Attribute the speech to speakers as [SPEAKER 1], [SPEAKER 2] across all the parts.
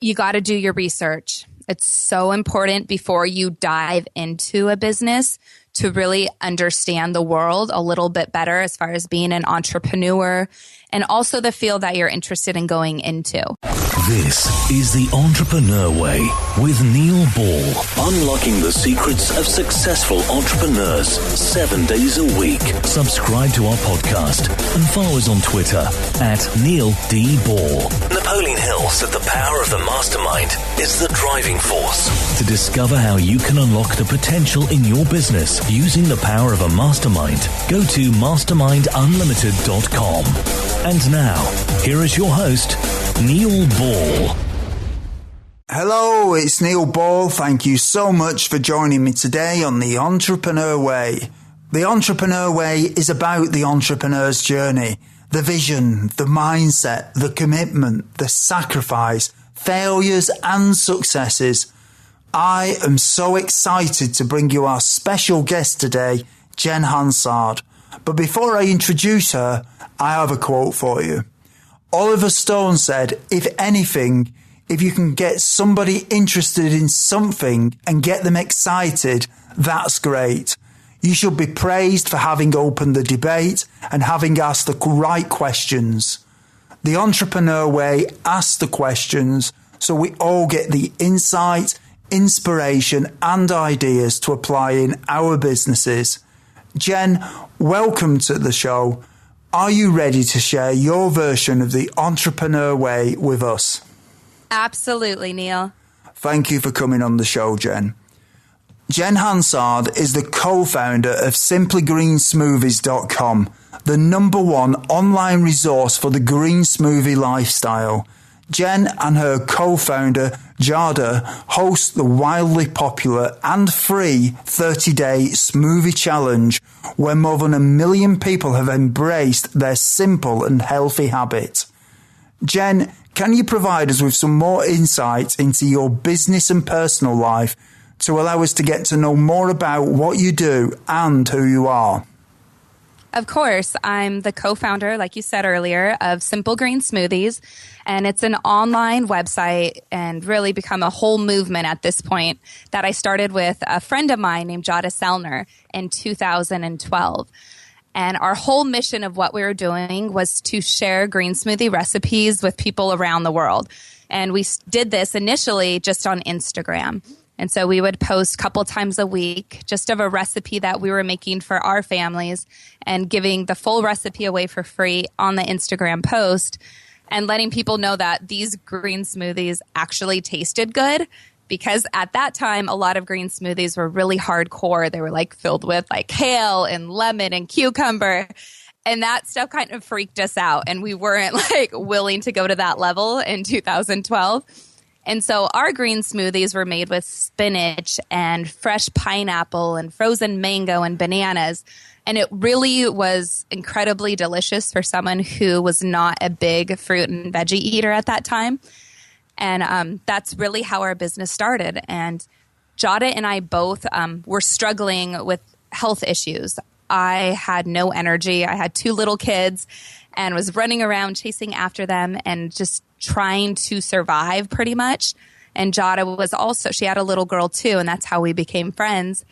[SPEAKER 1] You got to do your research. It's so important before you dive into a business to really understand the world a little bit better as far as being an entrepreneur and also the field that you're interested in going into.
[SPEAKER 2] This is The Entrepreneur Way with Neil Ball. Unlocking the secrets of successful entrepreneurs 7 days a week. Subscribe to our podcast and follow us on Twitter at Neil D. Ball. Napoleon Hill said the power of the mastermind is the driving force. To discover how you can unlock the potential in your business using the power of a mastermind, go to mastermindunlimited.com. And now, here is your host, Neil Ball.
[SPEAKER 3] Hello, it's Neil Ball. Thank you so much for joining me today on The Entrepreneur Way. The Entrepreneur Way is about the entrepreneur's journey, the vision, the mindset, the commitment, the sacrifice, failures and successes. I am so excited to bring you our special guest today, Jen Hansard. But before I introduce her, I have a quote for you. Oliver Stone said, if anything, if you can get somebody interested in something and get them excited, that's great. You should be praised for having opened the debate and having asked the right questions. The Entrepreneur Way asks the questions so we all get the insight, inspiration and ideas to apply in our businesses. Jen, welcome to the show. Are you ready to share your version of the Entrepreneur Way with us?
[SPEAKER 1] Absolutely, Neil.
[SPEAKER 3] Thank you for coming on the show, Jen. Jen Hansard is the co-founder of SimplyGreenSmoothies.com, the #1 online resource for the green smoothie lifestyle. Jen and her co-founder, Jadah, host the wildly popular and free 30-day smoothie challenge, where more than 1 million people have embraced their simple and healthy habit. Jen, can you provide us with some more insight into your business and personal life to allow us to get to know more about what you do and who you are?
[SPEAKER 1] Of course, I'm the co-founder, like you said earlier, of Simple Green Smoothies, and it's an online website and really become a whole movement at this point that I started with a friend of mine named Jadah in 2012. And our whole mission of what we were doing was to share green smoothie recipes with people around the world. And we did this initially just on Instagram. And so we would post a couple times a week just of a recipe that we were making for our families and giving the full recipe away for free on the Instagram post and letting people know that these green smoothies actually tasted good, because at that time, a lot of green smoothies were really hardcore. They were like filled with like kale and lemon and cucumber. And that stuff kind of freaked us out. And we weren't like willing to go to that level in 2012. And so our green smoothies were made with spinach and fresh pineapple and frozen mango and bananas. And it really was incredibly delicious for someone who was not a big fruit and veggie eater at that time. And that's really how our business started. And Jadah and I both were struggling with health issues. I had no energy. I had 2 little kids and was running around chasing after them and just trying to survive pretty much. And Jadah was also, she had a little girl too, and that's how we became friends.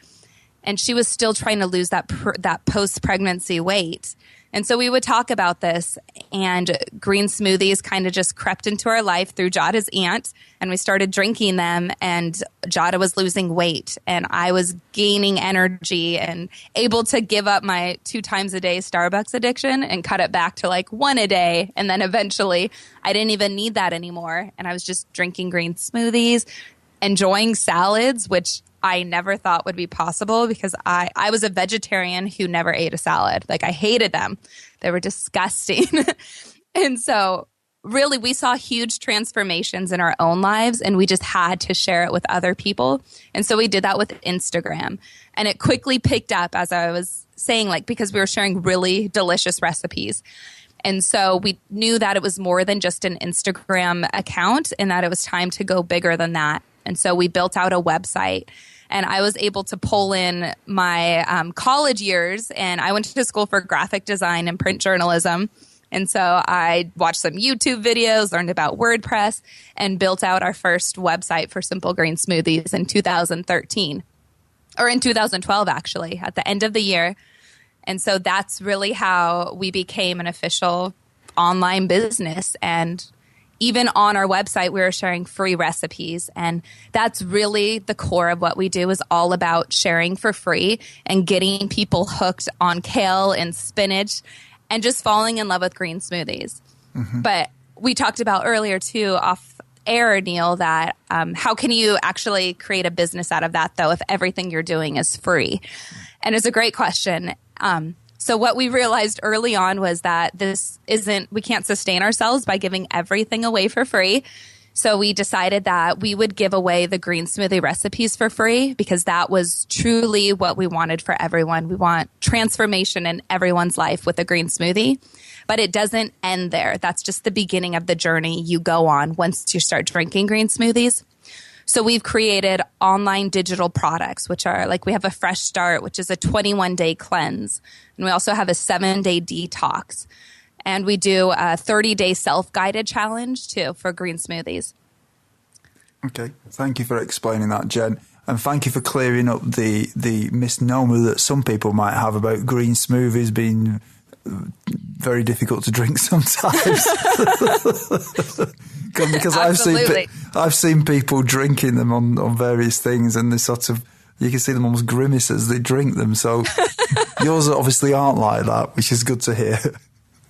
[SPEAKER 1] And she was still trying to lose that post-pregnancy weight. And so we would talk about this, and green smoothies kind of just crept into our life through Jadah's aunt, and we started drinking them, and Jadah was losing weight, and I was gaining energy and able to give up my 2 times a day Starbucks addiction and cut it back to like 1 a day. And then eventually I didn't even need that anymore. And I was just drinking green smoothies, enjoying salads, which I never thought would be possible because I was a vegetarian who never ate a salad. Like, I hated them. They were disgusting. And so really we saw huge transformations in our own lives, and we just had to share it with other people. And so we did that with Instagram, and it quickly picked up, as I was saying, like, because we were sharing really delicious recipes. And so we knew that it was more than just an Instagram account and that it was time to go bigger than that. And so we built out a website, and I was able to pull in my college years, and I went to school for graphic design and print journalism. And so I watched some YouTube videos, learned about WordPress, and built out our first website for Simple Green Smoothies in 2013. Or in 2012, actually, at the end of the year. And so that's really how we became an official online business. And even on our website, we were sharing free recipes. And that's really the core of what we do, is all about sharing for free and getting people hooked on kale and spinach and just falling in love with green smoothies. Mm-hmm. But we talked about earlier, too, off air, Neil, that how can you actually create a business out of that, though, if everything you're doing is free? And it's a great question. So what we realized early on was that we can't sustain ourselves by giving everything away for free. So we decided that we would give away the green smoothie recipes for free, because that was truly what we wanted for everyone. We want transformation in everyone's life with a green smoothie, but it doesn't end there. That's just the beginning of the journey you go on once you start drinking green smoothies. So we've created online digital products, which are like, we have a Fresh Start, which is a 21-day cleanse. And we also have a 7-day detox. And we do a 30-day self-guided challenge, too, for green smoothies.
[SPEAKER 3] Okay. Thank you for explaining that, Jen. And thank you for clearing up the misnomer that some people might have about green smoothies being very difficult to drink sometimes. Because I've seen people drinking them on various things, and they sort of, you can see them almost grimace as they drink them. So yours obviously aren't like that, which is good to hear.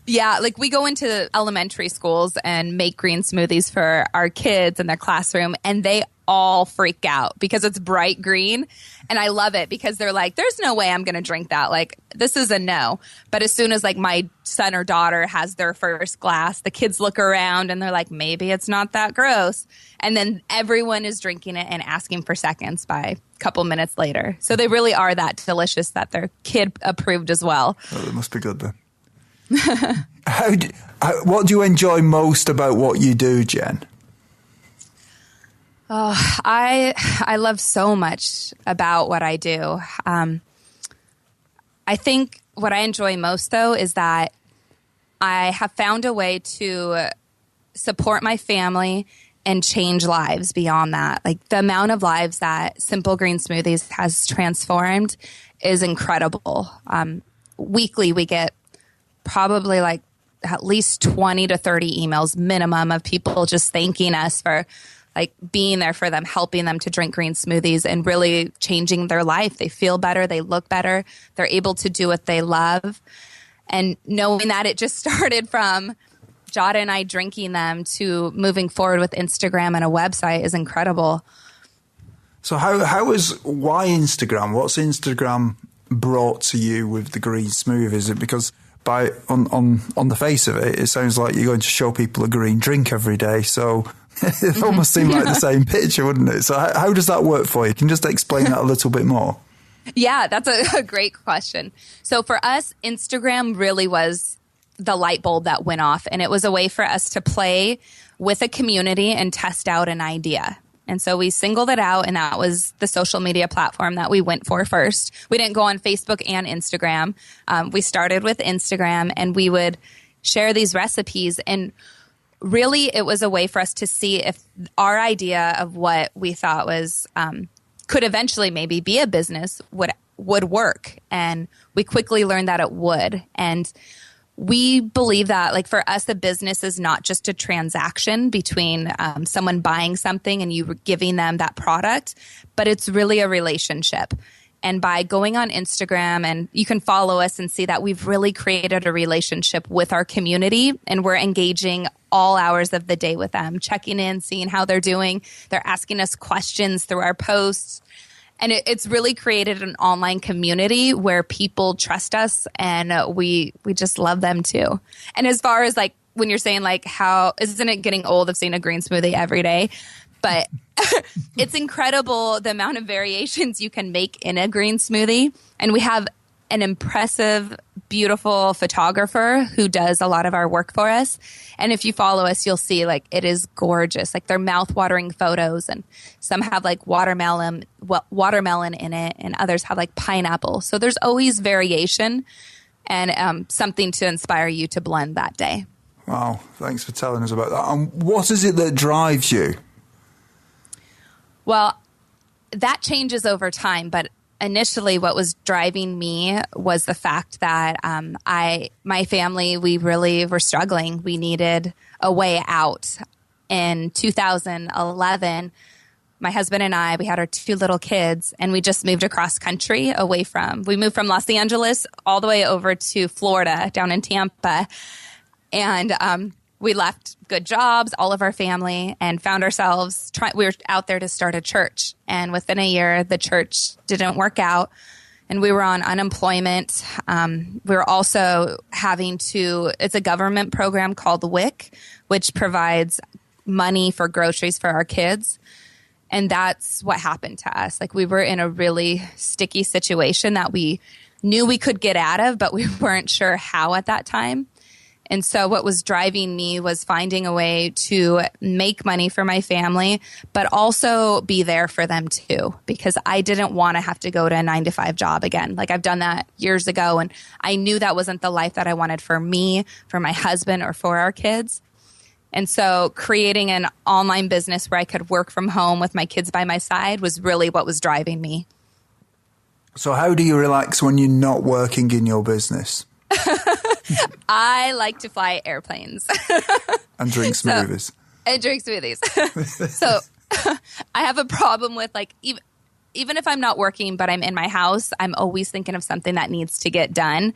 [SPEAKER 1] Yeah, like we go into elementary schools and make green smoothies for our kids in their classroom, and they all freak out because it's bright green. And I love it because they're like, there's no way I'm going to drink that. Like, this is a no. But as soon as like my son or daughter has their first glass, the kids look around and they're like, maybe it's not that gross. And then everyone is drinking it and asking for seconds by a couple minutes later. So they really are that delicious that they're kid approved as well.
[SPEAKER 3] Oh, it must be good then. What do you enjoy most about what you do, Jen?
[SPEAKER 1] Oh, I love so much about what I do. I think what I enjoy most, though, is that I have found a way to support my family and change lives beyond that. Like, the amount of lives that Simple Green Smoothies has transformed is incredible. Weekly, we get probably like at least 20 to 30 emails minimum of people just thanking us for like being there for them, helping them to drink green smoothies and really changing their life. They feel better. They look better. They're able to do what they love. And knowing that it just started from Jadah and I drinking them to moving forward with Instagram and a website is incredible.
[SPEAKER 3] So why Instagram? What's Instagram brought to you with the green smoothie? Is it because on the face of it, it sounds like you're going to show people a green drink every day. So it almost seemed like the same picture, wouldn't it? So how does that work for you? Can you just explain that a little bit more?
[SPEAKER 1] Yeah, that's a great question. So for us, Instagram really was the light bulb that went off. And it was a way for us to play with a community and test out an idea. And so we singled it out, and that was the social media platform that we went for first. We didn't go on Facebook and Instagram. We started with Instagram, and we would share these recipes. And really, it was a way for us to see if our idea of what we thought was could eventually maybe be a business would work. And we quickly learned that it would. And we believe that, like, for us, a business is not just a transaction between someone buying something and you giving them that product, but it's really a relationship. And by going on Instagram, and you can follow us and see that we've really created a relationship with our community, and we're engaging all hours of the day with them, checking in, seeing how they're doing. They're asking us questions through our posts. And it's really created an online community where people trust us, and we just love them too. And as far as like when you're saying like how isn't it getting old of seeing a green smoothie every day? But it's incredible the amount of variations you can make in a green smoothie. And we have an impressive, beautiful photographer who does a lot of our work for us. And if you follow us, you'll see like it is gorgeous. Like, they're mouth-watering photos, and some have like watermelon in it, and others have like pineapple. So there's always variation, and something to inspire you to blend that day.
[SPEAKER 3] Wow, thanks for telling us about that. And what is it that drives you?
[SPEAKER 1] Well, that changes over time, but initially what was driving me was the fact that my family, we really were struggling. We needed a way out. In 2011, my husband and I, we had our 2 little kids, and we just moved across country we moved from Los Angeles all the way over to Florida, down in Tampa. And we left good jobs, all of our family, and found ourselves, we were out there to start a church. And within a year, the church didn't work out, and we were on unemployment. We were also it's a government program called the WIC, which provides money for groceries for our kids. And that's what happened to us. Like, we were in a really sticky situation that we knew we could get out of, but we weren't sure how at that time. And so what was driving me was finding a way to make money for my family, but also be there for them too, because I didn't want to have to go to a 9-to-5 job again. Like, I've done that years ago, and I knew that wasn't the life that I wanted for me, for my husband, or for our kids. And so creating an online business where I could work from home with my kids by my side was really what was driving me.
[SPEAKER 3] So how do you relax when you're not working in your business?
[SPEAKER 1] I like to fly airplanes.
[SPEAKER 3] And drink smoothies. So
[SPEAKER 1] I have a problem with, like, even if I'm not working, but I'm in my house, I'm always thinking of something that needs to get done.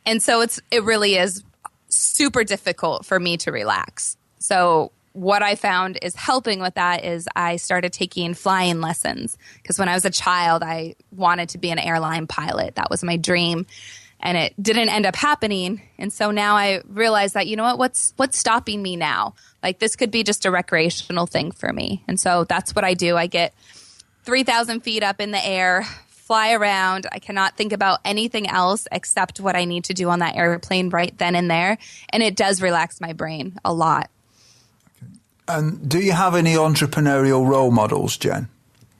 [SPEAKER 1] And so it really is super difficult for me to relax. So what I found is helping with that is I started taking flying lessons, because when I was a child, I wanted to be an airline pilot. That was my dream. And it didn't end up happening. And so now I realize that, you know what's stopping me now? Like, this could be just a recreational thing for me. And so that's what I do. I get 3,000 feet up in the air, fly around. I cannot think about anything else except what I need to do on that airplane right then and there. And it does relax my brain a lot.
[SPEAKER 3] Okay. And do you have any entrepreneurial role models, Jen?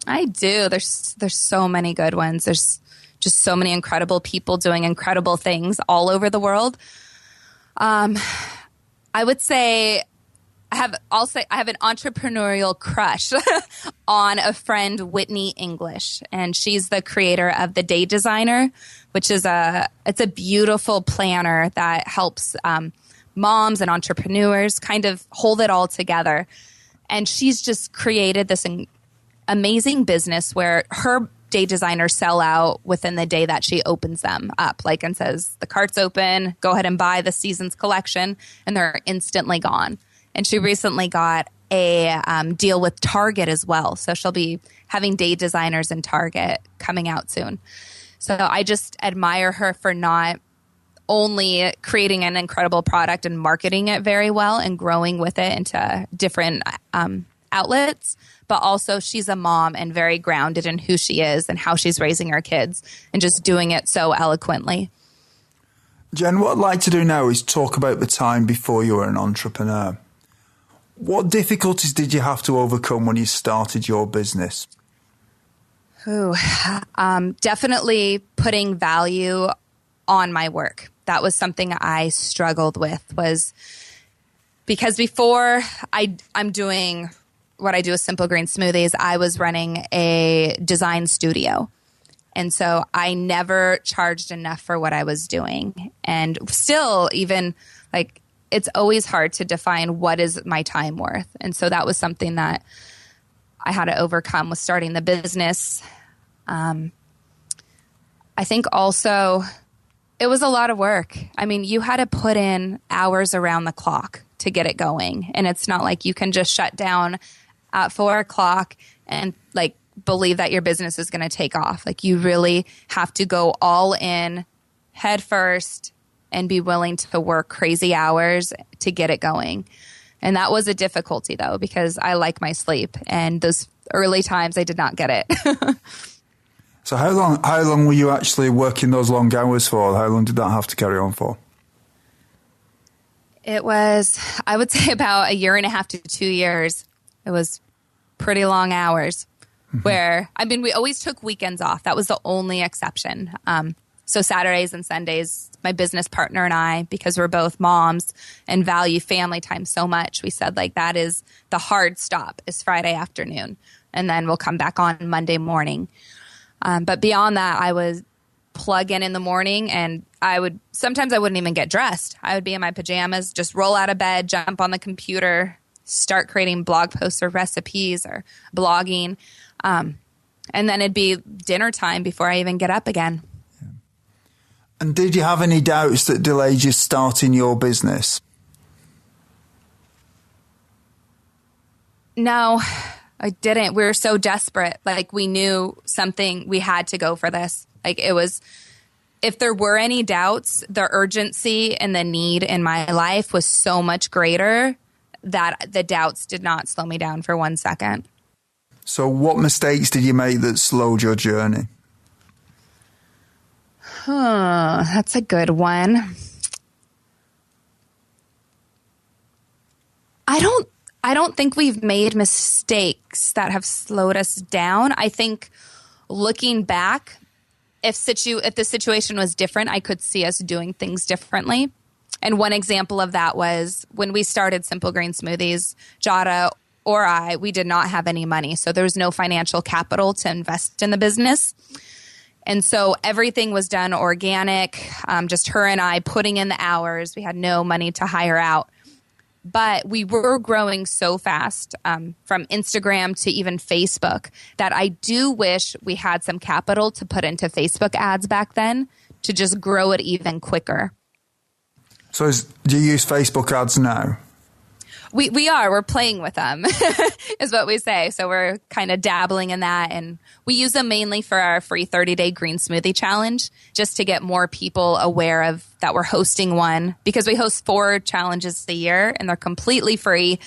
[SPEAKER 1] I do. There's so many good ones. There's just so many incredible people doing incredible things all over the world. I would say I have an entrepreneurial crush on a friend, Whitney English, and she's the creator of the Day Designer, which is it's a beautiful planner that helps moms and entrepreneurs kind of hold it all together. And she's just created this amazing business where her Day Designers sell out within the day that she opens them up, like, and says, the cart's open, go ahead and buy the season's collection, and they're instantly gone. And she recently got a deal with Target as well. So she'll be having Day Designers in Target coming out soon. So I just admire her for not only creating an incredible product and marketing it very well and growing with it into different outlets, but also she's a mom and very grounded in who she is and how she's raising her kids and just doing it so eloquently.
[SPEAKER 3] Jen, what I'd like to do now is talk about the time before you were an entrepreneur. What difficulties did you have to overcome when you started your business?
[SPEAKER 1] Definitely putting value on my work. That was something I struggled with, was because before I'm doing what I do with Simple Green Smoothies, I was running a design studio. And so I never charged enough for what I was doing. And still, even like, it's always hard to define what is my time worth. And so that was something that I had to overcome with starting the business. I think also it was a lot of work. I mean, you had to put in hours around the clock to get it going. And it's not like you can just shut down at 4:00 and like believe that your business is going to take off. Like, you really have to go all in head first and be willing to work crazy hours to get it going. And that was a difficulty though, because I like my sleep, and those early times I did not get it.
[SPEAKER 3] So how long were you actually working those long hours for? How long did that have to carry on for?
[SPEAKER 1] It was, I would say, about 1.5 to 2 years. It was pretty long hours where, I mean, we always took weekends off. That was the only exception. So Saturdays and Sundays, my business partner and I, because we're both moms and value family time so much, we said like that is the hard stop is Friday afternoon. And then we'll come back on Monday morning. But beyond that, I would plug in the morning, and sometimes I wouldn't even get dressed. I would be in my pajamas, just roll out of bed, jump on the computer, start creating blog posts or recipes or blogging. And then it'd be dinner time before I even get up again.
[SPEAKER 3] And did you have any doubts that delayed you starting your business?
[SPEAKER 1] No, I didn't. We were so desperate. Like we knew something, we had to go for this. Like it was, if there were any doubts, the urgency and the need in my life was so much greater that the doubts did not slow me down for 1 second.
[SPEAKER 3] So what mistakes did you make that slowed your journey?
[SPEAKER 1] That's a good one. I don't think we've made mistakes that have slowed us down. I think looking back, if the situation was different, I could see us doing things differently. And one example of that was when we started Simple Green Smoothies, Jadah or I, we did not have any money. So there was no financial capital to invest in the business. And so everything was done organic, just her and I putting in the hours. We had no money to hire out. But we were growing so fast from Instagram to even Facebook that I do wish we had some capital to put into Facebook ads back then to just grow it even quicker.
[SPEAKER 3] So do you use Facebook ads now?
[SPEAKER 1] We're playing with them is what we say. So we're kind of dabbling in that. And we use them mainly for our free 30-day Green Smoothie challenge, just to get more people aware of that we're hosting one, because we host 4 challenges a year and they're completely free.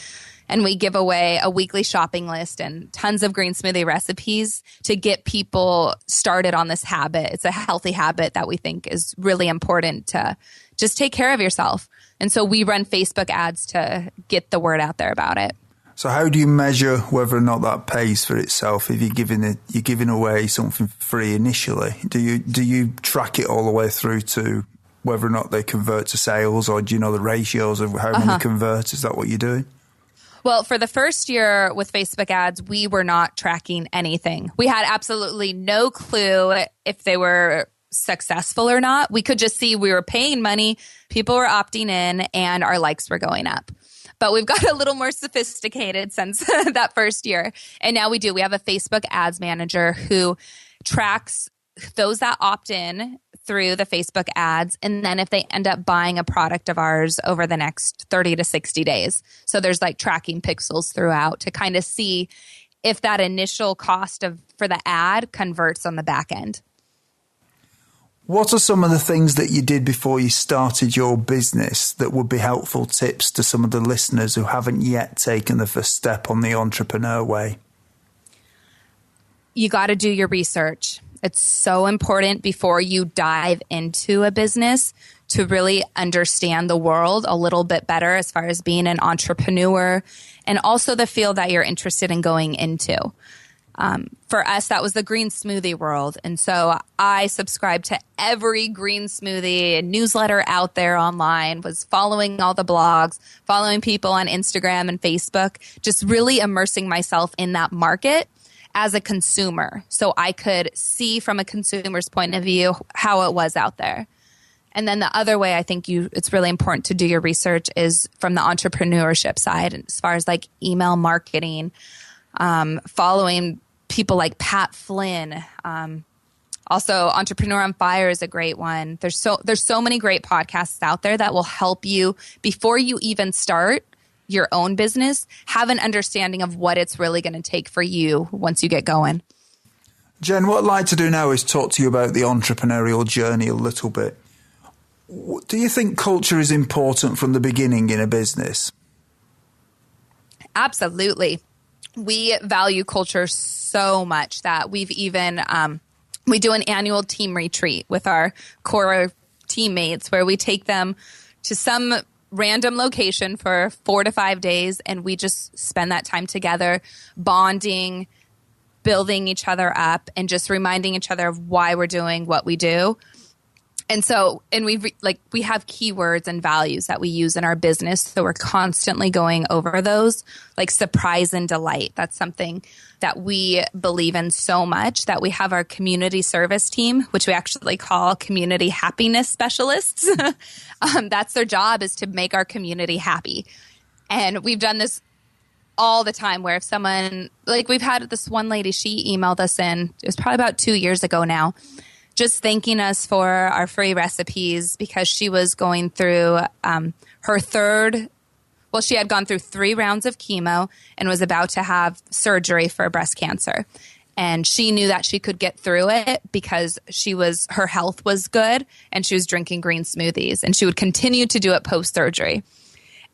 [SPEAKER 1] And we give away a weekly shopping list and tons of green smoothie recipes to get people started on this habit. It's a healthy habit that we think is really important to just take care of yourself. And so we run Facebook ads to get the word out there about it.
[SPEAKER 3] So how do you measure whether or not that pays for itself if you're giving away something free initially? Do you track it all the way through to whether or not they convert to sales, or do you know the ratios of how many convert? Is that what you're doing?
[SPEAKER 1] Well, for the first year with Facebook ads, we were not tracking anything. We had absolutely no clue if they were successful or not. We could just see we were paying money, people were opting in, and our likes were going up. But we've got a little more sophisticated since that first year. And now we do. We have a Facebook ads manager who tracks those that opt in through the Facebook ads, and then if they end up buying a product of ours over the next 30 to 60 days. So there's like tracking pixels throughout to kind of see if that initial cost for the ad converts on the back end.
[SPEAKER 3] What are some of the things that you did before you started your business that would be helpful tips to some of the listeners who haven't yet taken the first step on the entrepreneur way?
[SPEAKER 1] You got to do your research. It's so important before you dive into a business to really understand the world a little bit better as far as being an entrepreneur and also the field that you're interested in going into. For us, that was the green smoothie world. And so I subscribed to every green smoothie newsletter out there online, was following all the blogs, following people on Instagram and Facebook, just really immersing myself in that market as a consumer, so I could see from a consumer's point of view how it was out there. And then the other way I think it's really important to do your research is from the entrepreneurship side, as far as like email marketing, following people like Pat Flynn. Also, Entrepreneur on Fire is a great one. There's so many great podcasts out there that will help you before you even start your own business, have an understanding of what it's really going to take for you once you get going.
[SPEAKER 3] Jen, what I'd like to do now is talk to you about the entrepreneurial journey a little bit. Do you think culture is important from the beginning in a business?
[SPEAKER 1] Absolutely. We value culture so much that we've even, we do an annual team retreat with our core teammates where we take them to some random location for 4 to 5 days, and we just spend that time together, bonding, building each other up, and just reminding each other of why we're doing what we do. And so, and we have keywords and values that we use in our business. So we're constantly going over those, like surprise and delight. That's something that we believe in so much that we have our community service team, which we actually call community happiness specialists. That's their job, is to make our community happy. And we've done this all the time, where if someone, like we've had this one lady, she emailed us in, it was probably about 2 years ago now, just thanking us for our free recipes because she was going through she had gone through 3 rounds of chemo and was about to have surgery for breast cancer. And she knew that she could get through it because her health was good and she was drinking green smoothies, and she would continue to do it post-surgery.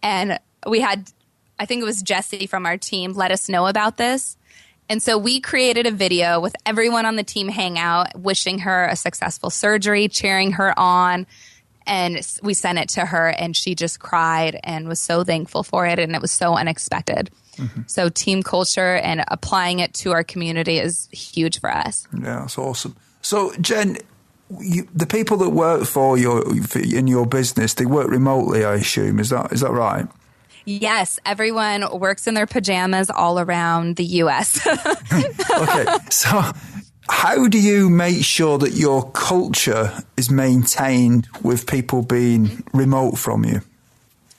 [SPEAKER 1] And we had, I think it was Jesse from our team, let us know about this. And so we created a video with everyone on the team hangout, wishing her a successful surgery, cheering her on. And we sent it to her, and she just cried and was so thankful for it. And it was so unexpected. Mm-hmm. So team culture and applying it to our community is huge for us.
[SPEAKER 3] Yeah, that's awesome. So Jen, the people that work in your business, they work remotely, I assume. Is that right?
[SPEAKER 1] Yes, everyone works in their pajamas all around the U.S.
[SPEAKER 3] Okay, so how do you make sure that your culture is maintained with people being remote from you?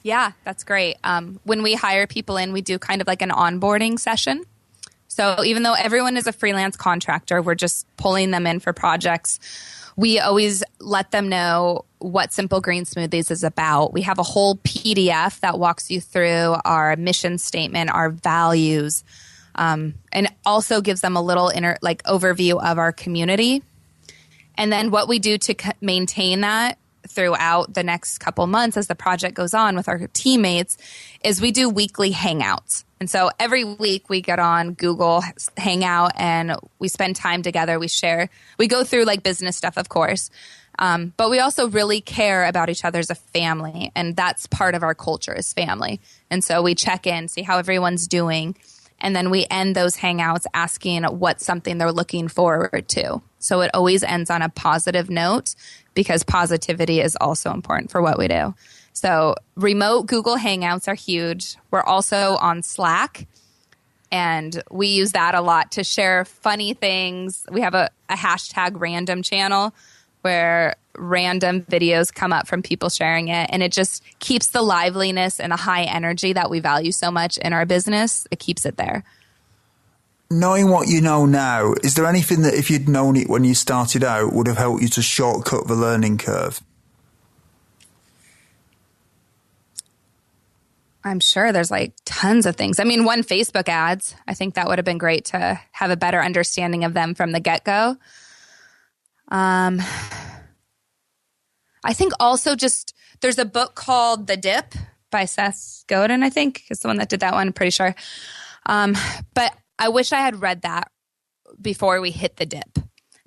[SPEAKER 1] Yeah, that's great. When we hire people in, we do kind of like an onboarding session. So even though everyone is a freelance contractor, we're just pulling them in for projects. We always let them know what Simple Green Smoothies is about. We have a whole PDF that walks you through our mission statement, our values, and also gives them a little overview of our community. And then what we do to maintain that throughout the next couple months as the project goes on with our teammates is we do weekly hangouts. And so every week we get on Google Hangout and we spend time together. We share, we go through like business stuff, of course. But we also really care about each other as a family. And that's part of our culture, is family. And so we check in, see how everyone's doing. And then we end those hangouts asking what's something they're looking forward to. So it always ends on a positive note, because positivity is also important for what we do. So remote Google Hangouts are huge. We're also on Slack, and we use that a lot to share funny things. We have a hashtag random channel where random videos come up from people sharing it, and it just keeps the liveliness and the high energy that we value so much in our business. It keeps it there.
[SPEAKER 3] Knowing what you know now, is there anything that if you'd known it when you started out would have helped you to shortcut the learning curve?
[SPEAKER 1] I'm sure there's like tons of things. I mean, Facebook ads, I think that would have been great to have a better understanding of them from the get-go. I think also just there's a book called The Dip by Seth Godin, I think, is the one that did that one, I'm pretty sure. But I wish I had read that before we hit the dip,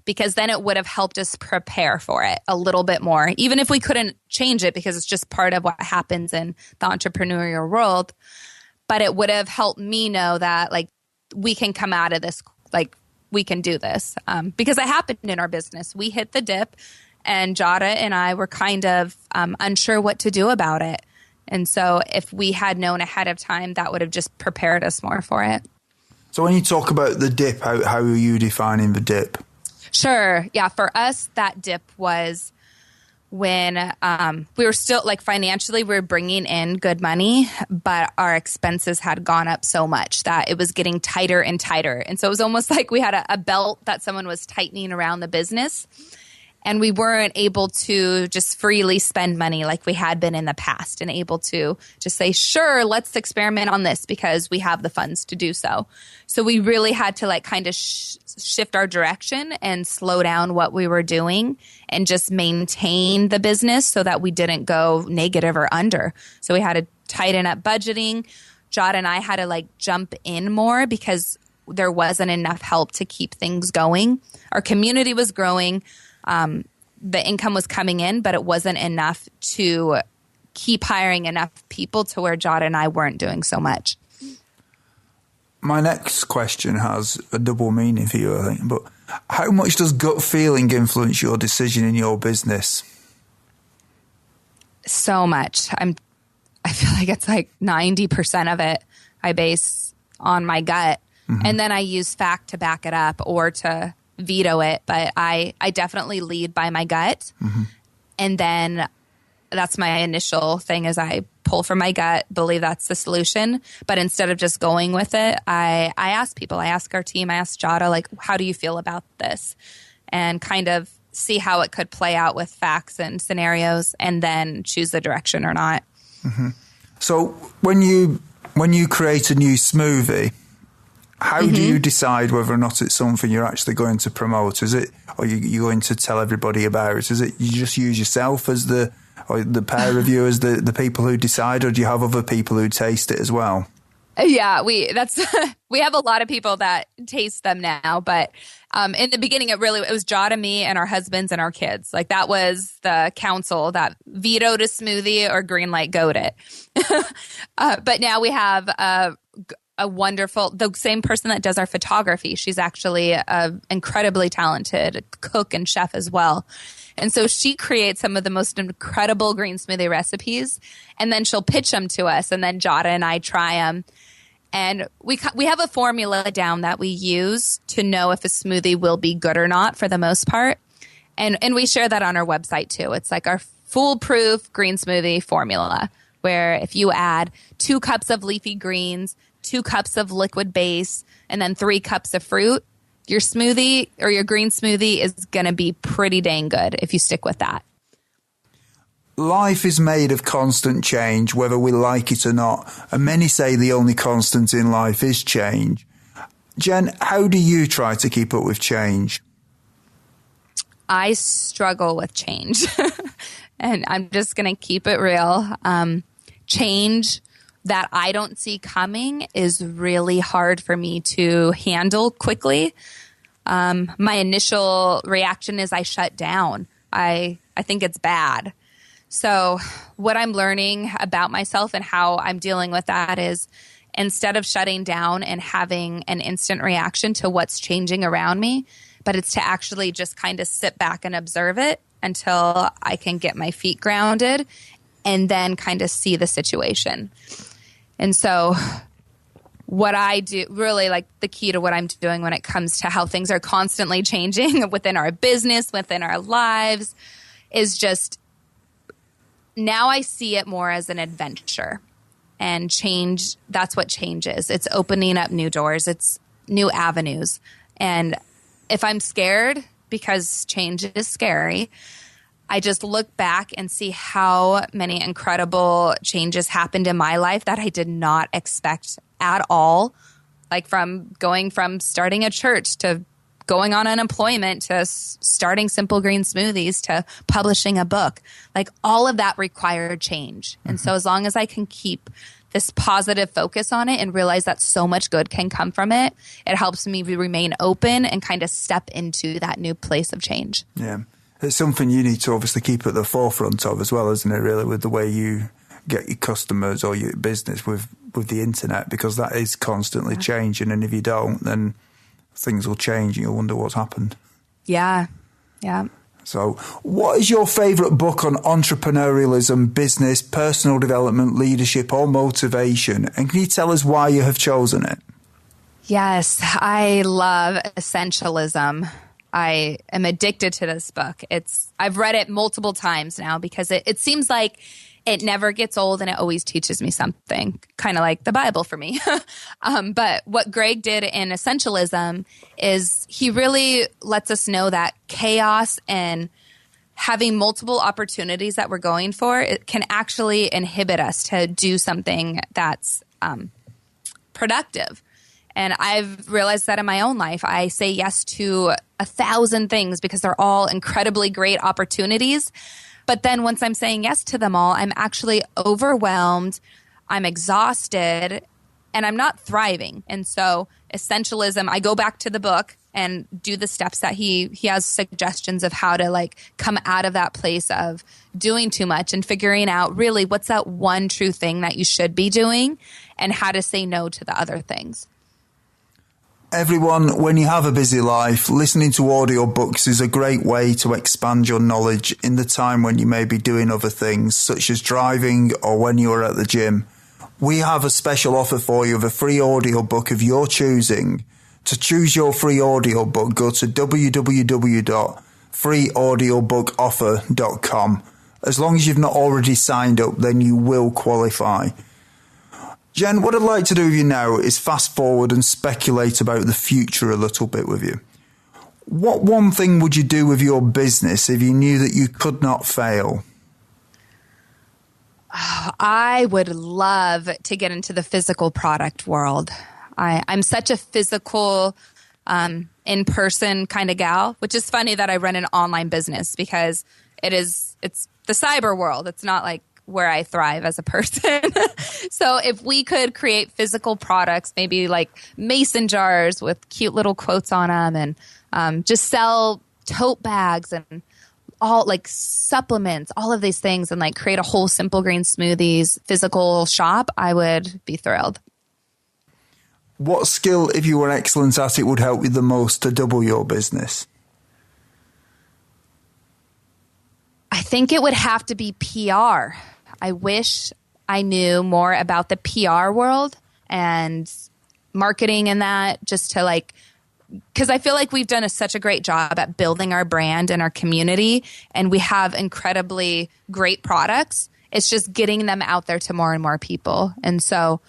[SPEAKER 1] because then it would have helped us prepare for it a little bit more, even if we couldn't change it because it's just part of what happens in the entrepreneurial world. But it would have helped me know that like we can come out of this, like we can do this, because it happened in our business. We hit the dip, and Jadah and I were kind of unsure what to do about it. And so if we had known ahead of time, that would have just prepared us more for it.
[SPEAKER 3] So when you talk about the dip, how are you defining the dip?
[SPEAKER 1] Sure. Yeah. For us, that dip was when we were still like financially, we were bringing in good money, but our expenses had gone up so much that it was getting tighter and tighter. And so it was almost like we had a belt that someone was tightening around the business. And we weren't able to just freely spend money like we had been in the past, and able to just say, sure, let's experiment on this because we have the funds to do so. So we really had to like kind of shift our direction and slow down what we were doing and just maintain the business so that we didn't go negative or under. So we had to tighten up budgeting. Jadah and I had to like jump in more because there wasn't enough help to keep things going. Our community was growing. The income was coming in, but it wasn't enough to keep hiring enough people to where Jadah and I weren't doing so much.
[SPEAKER 3] My next question has a double meaning for you, I think. But how much does gut feeling influence your decision in your business?
[SPEAKER 1] So much. I feel like it's like 90% of it I base on my gut. And then I use fact to back it up or to veto it. But I definitely lead by my gut. And then that's my initial thing is I pull from my gut, believe that's the solution. But instead of just going with it, I ask people, I ask our team, I ask Jadah, like, how do you feel about this? And kind of see how it could play out with facts and scenarios and then choose the direction or not.
[SPEAKER 3] So when you create a new smoothie, how do you decide whether or not it's something you're actually going to promote? Is it, or you're going to tell everybody about it? Is it you just use yourself as the peer reviewers, the people who decide, or do you have other people who taste it as well?
[SPEAKER 1] Yeah, we have a lot of people that taste them now, but in the beginning, it was Jadah, me, and our husbands and our kids. Like that was the council that vetoed a smoothie or green light goat it. But now we have a wonderful, the same person that does our photography. She's actually a incredibly talented cook and chef as well. And so she creates some of the most incredible green smoothie recipes, and then she'll pitch them to us, and then Jadah and I try them. And we have a formula down that we use to know if a smoothie will be good or not for the most part. And we share that on our website too. It's like our foolproof green smoothie formula, where if you add 2 cups of leafy greens, 2 cups of liquid base, and then 3 cups of fruit, your smoothie or your green smoothie is going to be pretty dang good if you stick with that.
[SPEAKER 3] Life is made of constant change, whether we like it or not. And many say the only constant in life is change. Jen, how do you try to keep up with change?
[SPEAKER 1] I struggle with change. And I'm just going to keep it real. Change that I don't see coming is really hard for me to handle quickly. My initial reaction is I shut down. I think it's bad. So what I'm learning about myself and how I'm dealing with that is instead of shutting down and having an instant reaction to what's changing around me, but it's to actually just kind of sit back and observe it until I can get my feet grounded and then kind of see the situation. And so what I do, really like the key to what I'm doing when it comes to how things are constantly changing within our business, within our lives, is just now I see it more as an adventure. And change, that's what change is. It's opening up new doors. It's new avenues. And if I'm scared, because change is scary, I just look back and see how many incredible changes happened in my life that I did not expect at all. Like from going from starting a church to going on unemployment to starting Simple Green Smoothies to publishing a book. Like all of that required change. And so as long as I can keep this positive focus on it and realize that so much good can come from it, it helps me remain open and kind of step into that new place of change.
[SPEAKER 3] Yeah. It's something you need to obviously keep at the forefront of as well, isn't it, really, with the way you get your customers or your business with the internet, because that is constantly changing. And if you don't, then things will change and you'll wonder what's happened.
[SPEAKER 1] Yeah. Yeah.
[SPEAKER 3] So what is your favourite book on entrepreneurialism, business, personal development, leadership or motivation? And can you tell us why you have chosen it?
[SPEAKER 1] Yes, I love Essentialism. I am addicted to this book. I've read it multiple times now because it seems like it never gets old and it always teaches me something, kind of like the Bible for me. But what Greg did in Essentialism is he really lets us know that chaos and having multiple opportunities that we're going for, it can actually inhibit us to do something that's productive. And I've realized that in my own life. I say yes to 1,000 things because they're all incredibly great opportunities. But then once I'm saying yes to them all, I'm actually overwhelmed, I'm exhausted, and I'm not thriving. And so Essentialism, I go back to the book and do the steps that he has suggestions of how to like come out of that place of doing too much and figuring out really what's that one true thing that you should be doing and how to say no to the other things.
[SPEAKER 3] Everyone, when you have a busy life, listening to audiobooks is a great way to expand your knowledge in the time when you may be doing other things, such as driving or when you are at the gym. We have a special offer for you of a free audiobook of your choosing. To choose your free audiobook, go to www.freeaudiobookoffer.com. As long as you've not already signed up, then you will qualify. Jen, what I'd like to do with you now is fast forward and speculate about the future a little bit with you. What one thing would you do with your business if you knew that you could not fail?
[SPEAKER 1] I would love to get into the physical product world. I'm such a physical, in-person kind of gal, which is funny that I run an online business because it's the cyber world. It's not like where I thrive as a person. So if we could create physical products, maybe like mason jars with cute little quotes on them, and just sell tote bags and all like supplements, all of these things, and like create a whole Simple Green Smoothies physical shop, I would be thrilled.
[SPEAKER 3] What skill, if you were excellent at it, would help you the most to double your business?
[SPEAKER 1] I think it would have to be PR. I wish I knew more about the PR world and marketing and that, just to like, because I feel like we've done such a great job at building our brand and our community, and we have incredibly great products. It's just getting them out there to more and more people. And so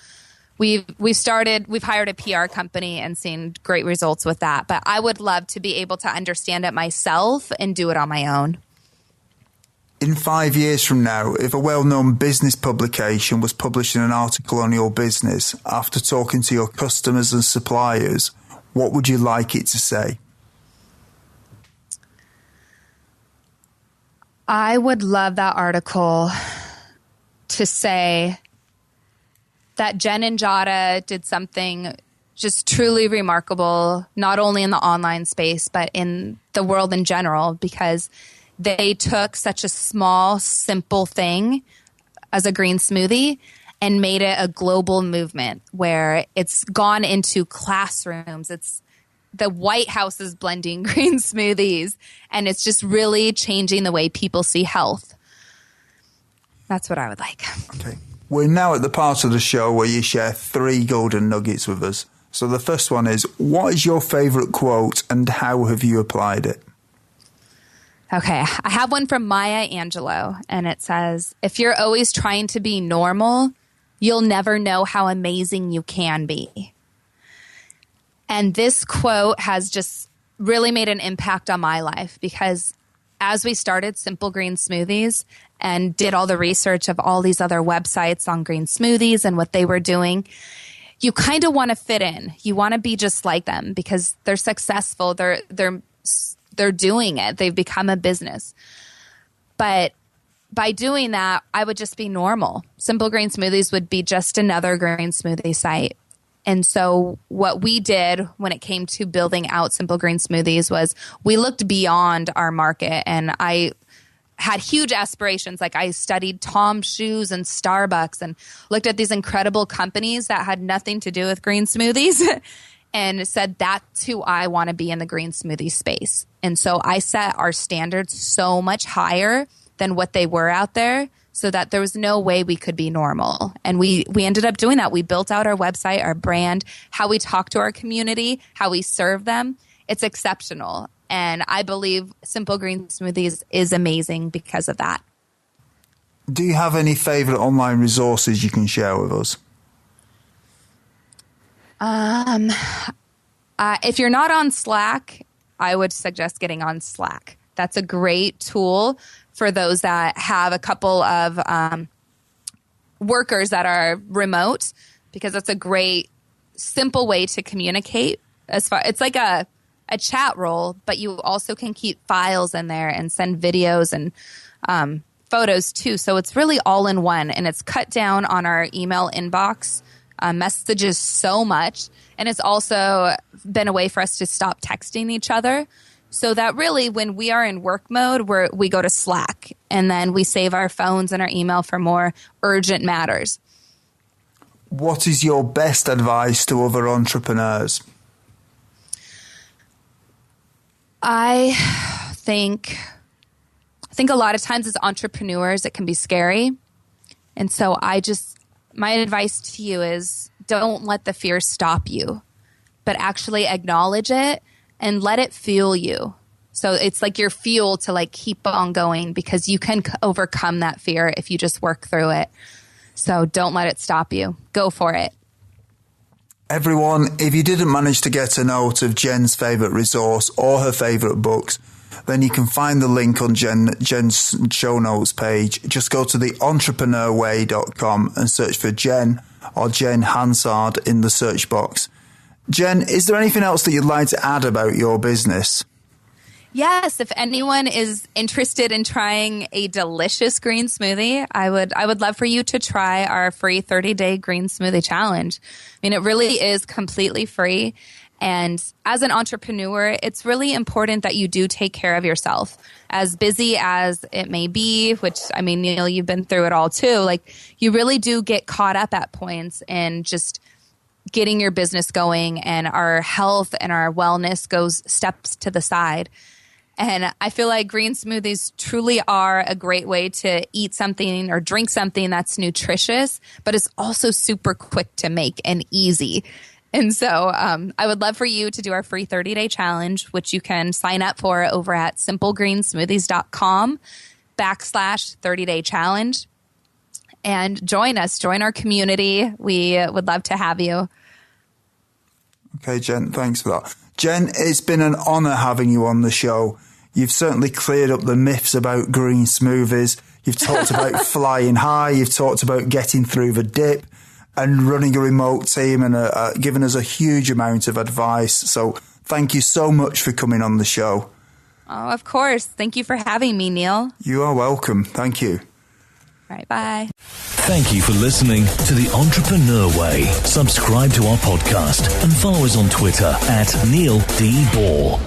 [SPEAKER 1] we've hired a PR company and seen great results with that. But I would love to be able to understand it myself and do it on my own.
[SPEAKER 3] In 5 years from now, if a well-known business publication was publishing an article on your business after talking to your customers and suppliers, what would you like it to say?
[SPEAKER 1] I would love that article to say that Jen and Jadah did something just truly remarkable, not only in the online space, but in the world in general, because they took such a small, simple thing as a green smoothie and made it a global movement where it's gone into classrooms. It's the White House is blending green smoothies, and it's just really changing the way people see health. That's what I would like.
[SPEAKER 3] Okay. We're now at the part of the show where you share 3 golden nuggets with us. So the first one is, what is your favorite quote and how have you applied it?
[SPEAKER 1] Okay, I have one from Maya Angelou, and it says, if you're always trying to be normal, you'll never know how amazing you can be. And this quote has just really made an impact on my life, because as we started Simple Green Smoothies and did all the research of all these other websites on green smoothies and what they were doing, you kind of want to fit in. You want to be just like them because they're successful. They're doing it. They've become a business. But by doing that, I would just be normal. Simple Green Smoothies would be just another green smoothie site. And so what we did when it came to building out Simple Green Smoothies was we looked beyond our market, and I had huge aspirations. Like I studied Tom's Shoes and Starbucks and looked at these incredible companies that had nothing to do with green smoothies and said, that's who I want to be in the green smoothie space. And so I set our standards so much higher than what they were out there so that there was no way we could be normal. And we ended up doing that. We built out our website, our brand, how we talk to our community, how we serve them. It's exceptional. And I believe Simple Green Smoothies is amazing because of that.
[SPEAKER 3] Do you have any favorite online resources you can share with us?
[SPEAKER 1] If you're not on Slack, I would suggest getting on Slack. That's a great tool for those that have a couple of workers that are remote, because that's a great, simple way to communicate. It's like a chat role, but you also can keep files in there and send videos and photos too. So it's really all in one, and it's cut down on our email inbox messages so much. And it's also been a way for us to stop texting each other, so that really when we are in work mode, we go to Slack, and then we save our phones and our email for more urgent matters.
[SPEAKER 3] What is your best advice to other entrepreneurs?
[SPEAKER 1] I think a lot of times as entrepreneurs, it can be scary. And so my advice to you is don't let the fear stop you, but actually acknowledge it and let it fuel you. So it's like your fuel to like keep on going, because you can overcome that fear if you just work through it. So don't let it stop you. Go for it.
[SPEAKER 3] Everyone, if you didn't manage to get a note of Jen's favourite resource or her favourite books, then you can find the link on Jen's show notes page. Just go to theentrepreneurway.com and search for Jen or Jen Hansard in the search box. Jen, is there anything else that you'd like to add about your business?
[SPEAKER 1] Yes, if anyone is interested in trying a delicious green smoothie, I would love for you to try our free 30-day green smoothie challenge. I mean, it really is completely free. And as an entrepreneur, it's really important that you do take care of yourself. As busy as it may be, which, I mean, Neil, you've been through it all too. Like, you really do get caught up at points in just getting your business going, and our health and our wellness goes steps to the side. And I feel like green smoothies truly are a great way to eat something or drink something that's nutritious, but it's also super quick to make and easy. And so I would love for you to do our free 30-day challenge, which you can sign up for over at simplegreensmoothies.com/30-day challenge. And join us, join our community. We would love to have you.
[SPEAKER 3] Okay, Jen, thanks for that. Jen, it's been an honour having you on the show. You've certainly cleared up the myths about green smoothies. You've talked about flying high. You've talked about getting through the dip and running a remote team, and given us a huge amount of advice. So thank you so much for coming on the show.
[SPEAKER 1] Oh, of course. Thank you for having me, Neil.
[SPEAKER 3] You are welcome. Thank you.
[SPEAKER 1] All right, bye.
[SPEAKER 2] Thank you for listening to The Entrepreneur Way. Subscribe to our podcast and follow us on Twitter at Neil D. Ball.